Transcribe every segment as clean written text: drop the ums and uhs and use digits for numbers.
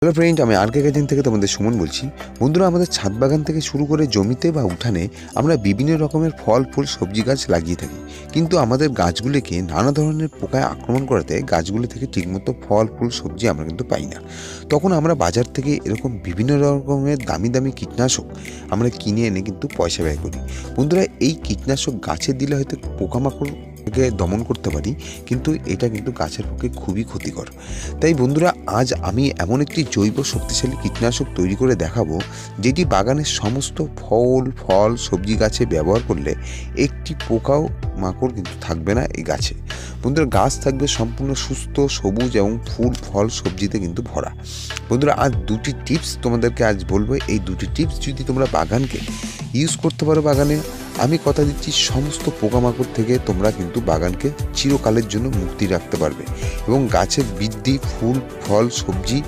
Hello friend, আমি আর কে garden থেকে তোমাদের সুমন বলছি। বন্ধুরা, আমাদের ছাদ বাগান থেকে শুরু করে জমিতে বা উঠানে আমরা বিভিন্ন রকমের ফল ফুল সবজি গাছ লাগিয়ে থাকি, কিন্তু আমাদের গাছগুলিকে নানা ধরনের পোকায় আক্রমণ করাতে গাছগুলি থেকে ঠিকমতো ফল ফুল সবজি আমরা কিন্তু পাই না। তখন আমরা বাজার থেকে এরকম বিভিন্ন রকমের দামি দামি কীটনাশক আমরা কিনে এনে কিন্তু পয়সা ব্যয় করি। বন্ধুরা, এই কীটনাশক গাছে দিলে হয়তো পোকামাকড় দমন করতে পারি, কিন্তু এটা কিন্তু গাছের পক্ষে খুবই ক্ষতিকর। তাই বন্ধুরা, আজ আমি এমন একটি জৈব শক্তিশালী কীটনাশক তৈরি করে দেখাবো, যেটি বাগানের সমস্ত ফল সবজি গাছে ব্যবহার করলে একটি পোকাও মাকড় কিন্তু থাকবে না এই গাছে। বন্ধুরা, গাছ থাকবে সম্পূর্ণ সুস্থ, সবুজ এবং ফুল ফল সবজিতে কিন্তু ভরা। বন্ধুরা, আজ দুটি টিপস তোমাদেরকে আজ বলবো। এই দুটি টিপস যদি তোমরা বাগানকে ইউজ করতে পারো, বাগানে আমি কথা দিচ্ছি সমস্ত পোকামাকড় থেকে তোমরা কিন্তু বাগানকে চিরকালের জন্য মুক্তি রাখতে পারবে এবং গাছের বৃদ্ধি, ফুল ফল সবজি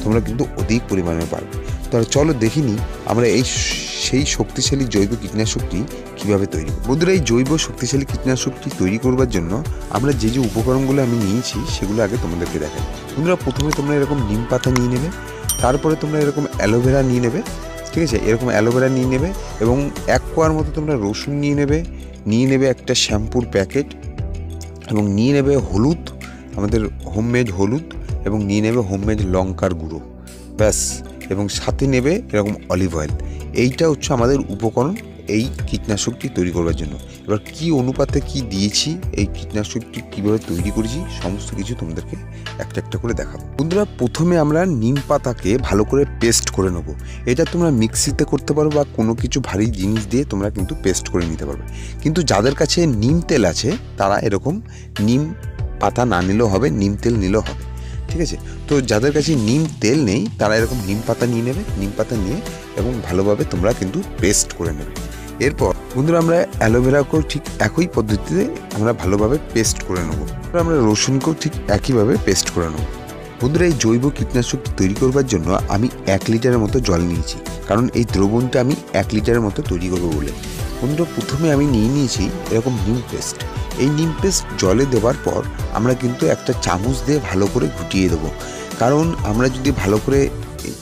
তোমরা কিন্তু অধিক পরিমাণে পারবে। তাহলে চলো দেখিনি আমরা সেই শক্তিশালী জৈব কীটনাশকটি কীভাবে তৈরি। বন্ধুরা, এই জৈব শক্তিশালী কীটনাশকটি তৈরি করবার জন্য আমরা যে উপকরণগুলো আমি নিয়েছি সেগুলো আগে তোমাদেরকে দেখাই। বন্ধুরা, প্রথমে তোমরা এরকম নিম পাতা নিয়ে নেবে, তারপরে তোমরা এরকম অ্যালোভেরা নিয়ে নেবে, ঠিক আছে? এরকম অ্যালোভেরা নিয়ে নেবে এবং 1 কোয়ার মতো তোমরা রসুন নিয়ে নেবে একটা শ্যাম্পুর প্যাকেট, এবং নিয়ে নেবে হলুদ, আমাদের হোমমেড হলুদ, এবং নিয়ে নেবে হোমমেড লঙ্কার গুঁড়ো, ব্যাস। এবং সাথে নেবে এরকম অলিভ অয়েল। এইটা হচ্ছে আমাদের উপকরণ এই কীটনাশকটি তৈরি করবার জন্য। এবার কি অনুপাতে কি দিয়েছি, এই কীটনাশকটি কীভাবে তৈরি করেছি, সমস্ত কিছু তোমাদেরকে একটা একটা করে দেখাবো। বন্ধুরা, প্রথমে আমরা নিম পাতাকে ভালো করে পেস্ট করে নেব। এটা তোমরা মিক্সিতে করতে পারো বা কোনো কিছু ভারী জিনিস দিয়ে তোমরা কিন্তু পেস্ট করে নিতে পারবে। কিন্তু যাদের কাছে নিম তেল আছে তারা এরকম নিম পাতা না নিলেও হবে, নিম তেল নিলেও হবে, ঠিক আছে? তো যাদের কাছে নিম তেল নেই তারা এরকম নিম পাতা নিয়ে নেবে। নিম পাতা নিয়ে এবং ভালোভাবে তোমরা কিন্তু পেস্ট করে নেবে। এরপর বন্ধুরা, আমরা অ্যালোভেরাকেও ঠিক একই পদ্ধতিতে আমরা ভালোভাবে পেস্ট করে নেব। আমরা রসুনকেও ঠিক একইভাবে পেস্ট করে নেব। বন্ধুরা, এই জৈব কীটনাশকটি তৈরি করবার জন্য আমি 1 লিটারের মতো জল নিয়েছি, কারণ এই দ্রবণটা আমি 1 লিটারের মতো তৈরি করবো বলে। বন্ধুরা, প্রথমে আমি নিয়েছি এরকম নিম পেস্ট। এই নিম পেস্ট জলে দেওয়ার পর আমরা কিন্তু একটা চামচ দিয়ে ভালো করে ঘুটিয়ে দেবো, কারণ আমরা যদি ভালো করে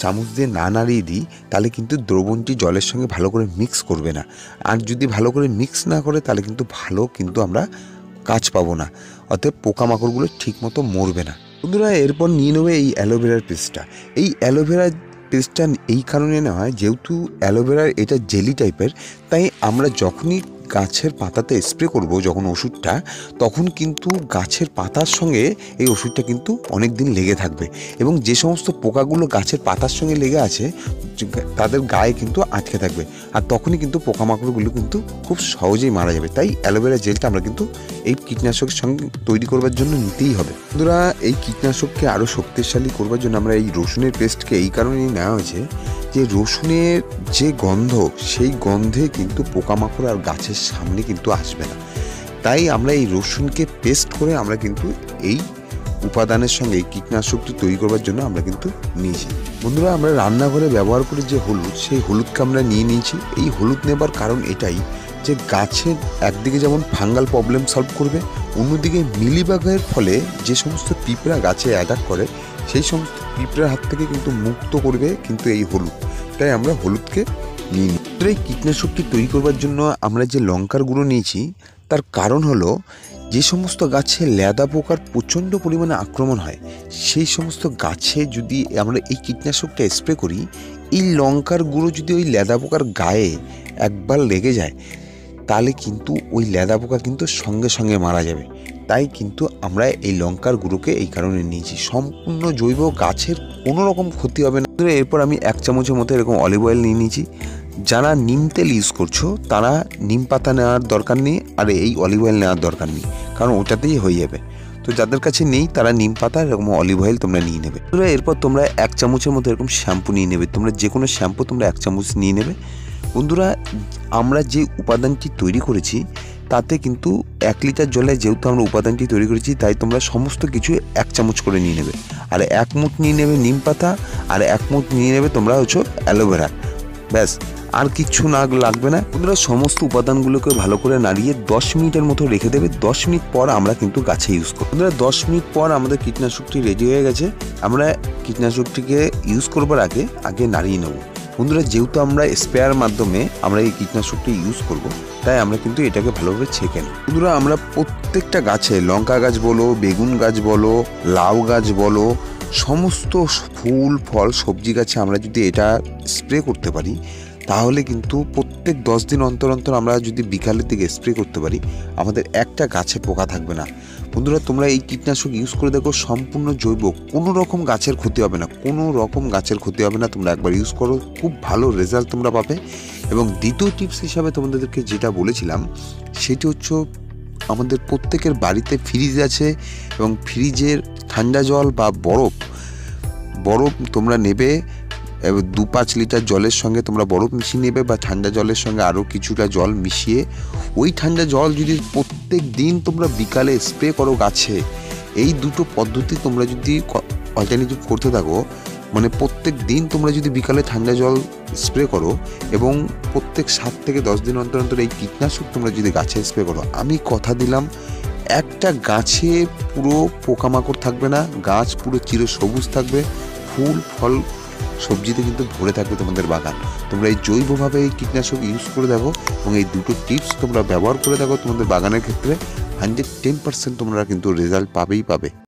চামচ দিয়ে না নাড়িয়ে দিই তাহলে কিন্তু দ্রবণটি জলের সঙ্গে ভালো করে মিক্স করবে না। আর যদি ভালো করে মিক্স না করে তাহলে কিন্তু আমরা কাজ পাবো না, অর্থাৎ পোকামাকড়গুলো ঠিকমতো মরবে না। বন্ধুরা, এরপর নিয়ে নেবে এই অ্যালোভেরার পেস্টটা। এই অ্যালোভেরার পেস্টটা এই কারণে নেওয়া হয়, যেহেতু অ্যালোভেরার এটা জেলি টাইপের, তাই আমরা যখনই গাছের পাতাতে স্প্রে করব যখন ওষুধটা, তখন কিন্তু গাছের পাতার সঙ্গে এই ওষুধটা কিন্তু অনেক দিন লেগে থাকবে এবং যে সমস্ত পোকাগুলো গাছের পাতার সঙ্গে লেগে আছে তাদের গায়ে কিন্তু আটকে থাকবে, আর তখনই কিন্তু পোকামাকড়গুলো কিন্তু খুব সহজেই মারা যাবে। তাই অ্যালোভেরা জেলটা আমরা কিন্তু এই কীটনাশকের সঙ্গে তৈরি করবার জন্য নিতেই হবে। বন্ধুরা, এই কীটনাশককে আরও শক্তিশালী করবার জন্য আমরা এই রসুনের পেস্টকে এই কারণেই নেওয়া হয়েছে যে রসুনের যে গন্ধ, সেই গন্ধে কিন্তু পোকামাকড় আর গাছের সামনে কিন্তু আসবে না। তাই আমরা এই রসুনকে পেস্ট করে আমরা কিন্তু এই উপাদানের সঙ্গে এই কীটনাশকটি তৈরি করবার জন্য আমরা কিন্তু নিয়েছি। বন্ধুরা, আমরা রান্নাঘরে ব্যবহার করি যে হলুদ, সেই হলুদকে আমরা নিয়েছি। এই হলুদ নেবার কারণ এটাই যে গাছের একদিকে যেমন ফাঙ্গাল প্রবলেম সলভ করবে, অন্যদিকে মিলিবাগের ফলে যে সমস্ত পিঁপড়া গাছে অ্যাটাক করে সেই সমস্ত পিঁপড়ার হাত থেকে কিন্তু মুক্ত করবে কিন্তু এই হলুদ। তাই আমরা হলুদকে নিই। এই কীটনাশকটি তৈরি করবার জন্য আমরা যে লঙ্কার গুঁড়ো নিয়েছি তার কারণ হলো, যে সমস্ত গাছে লেদা পোকার প্রচণ্ড পরিমাণে আক্রমণ হয়, সেই সমস্ত গাছে যদি আমরা এই কীটনাশকটা স্প্রে করি, এই লঙ্কার গুঁড়ো যদি ওই লেদা পোকার গায়ে একবার লেগে যায় তাহলে কিন্তু ওই লেদা পোকা কিন্তু সঙ্গে সঙ্গে মারা যাবে। তাই কিন্তু আমরা এই লঙ্কার গুঁড়োকে এই কারণে নিয়েছি। সম্পূর্ণ জৈব, গাছের কোনো রকম ক্ষতি হবে না। এরপর আমি 1 চামচের মতো এরকম অলিভ অয়েল নিয়ে নিয়েছি। যারা নিম তেল ইউজ করছো তারা নিম পাতা নেওয়ার দরকার নেই, আর এই অলিভ অয়েল নেওয়ার দরকার নেই, কারণ ওটাতেই হয়ে যাবে। তো যাদের কাছে নেই তারা নিম পাতা এরকম অলিভ অয়েল তোমরা নিয়ে নেবে। এরপর তোমরা 1 চামচের মতো এরকম শ্যাম্পু নিয়ে নেবে। তোমরা যে কোনো শ্যাম্পু তোমরা 1 চামচ নিয়ে নেবে। বন্ধুরা, আমরা যে উপাদানটি তৈরি করেছি তাতে কিন্তু 1 লিটার জলে যেহেতু আমরা উপাদানটি তৈরি করেছি, তাই তোমরা সমস্ত কিছু 1 চামচ করে নিয়ে নেবে। আর 1 মুঠ নিয়ে নেবে নিম পাতা, আর 1 মুঠ নিয়ে নেবে তোমরা হচ্ছে অ্যালোভেরা, ব্যাস। আর কিচ্ছু না লাগবে না বন্ধুরা। সমস্ত উপাদানগুলোকে ভালো করে নাড়িয়ে 10 মিনিটের মতো রেখে দেবে। 10 মিনিট পর আমরা কিন্তু গাছে ইউজ করব। বন্ধুরা 10 মিনিট পর আমাদের কীটনাশকটি রেডি হয়ে গেছে। আমরা কীটনাশকটিকে ইউজ করবার আগে নাড়িয়ে নেব। বন্ধুরা যেহেতু আমরা স্প্রেয়ার মাধ্যমে আমরা এই কীটনাশকটি ইউজ করব, তাই আমরা কিন্তু এটাকে ভালোভাবে ছেঁকে নেব। বন্ধুরা আমরা প্রত্যেকটা গাছে, লঙ্কা গাছ বলো, বেগুন গাছ বলো, লাউ গাছ বলো, সমস্ত ফুল ফল সবজি গাছে আমরা যদি এটা স্প্রে করতে পারি, তাহলে কিন্তু প্রত্যেক 10 দিন অন্তর অন্তর আমরা যদি বিকালের দিকে স্প্রে করতে পারি, আমাদের একটা গাছে পোকা থাকবে না। বন্ধুরা তোমরা এই কীটনাশক ইউজ করে দেখো, সম্পূর্ণ জৈব, কোনো রকম গাছের ক্ষতি হবে না, কোনো রকম গাছের ক্ষতি হবে না। তোমরা একবার ইউজ করো, খুব ভালো রেজাল্ট তোমরা পাবে। এবং দ্বিতীয় টিপস হিসাবে তোমাদেরকে যেটা বলেছিলাম সেটি হচ্ছে, আমাদের প্রত্যেকের বাড়িতে ফ্রিজ আছে এবং ফ্রিজের ঠান্ডা জল বা বরফ তোমরা নেবে। 2-5 লিটার জলের সঙ্গে তোমরা বরফ মিশিয়ে নেবে, বা ঠান্ডা জলের সঙ্গে আরও কিছুটা জল মিশিয়ে, ওই ঠান্ডা জল যদি প্রত্যেক দিন তোমরা বিকালে স্প্রে করো গাছে, এই দুটো পদ্ধতি তোমরা যদি অল্টারনেটিভ করতে থাকো, মানে প্রত্যেক দিন তোমরা যদি বিকালে ঠান্ডা জল স্প্রে করো এবং প্রত্যেক 7 থেকে 10 দিন অন্তর অন্তর এই কীটনাশক তোমরা যদি গাছে স্প্রে করো, আমি কথা দিলাম একটা গাছে পুরো পোকামাকড় থাকবে না, গাছ পুরো চিরসবুজ থাকবে, ফুল ফল সবজিতে কিন্তু ভরে থাকবে তোমাদের বাগান। তোমরা এই জৈবভাবে এই কীটনাশক ইউজ করে দেখো এবং এই দুটো টিপস তোমরা ব্যবহার করে দেখো, তোমাদের বাগানের ক্ষেত্রে 110% তোমরা কিন্তু রেজাল্ট পাবে।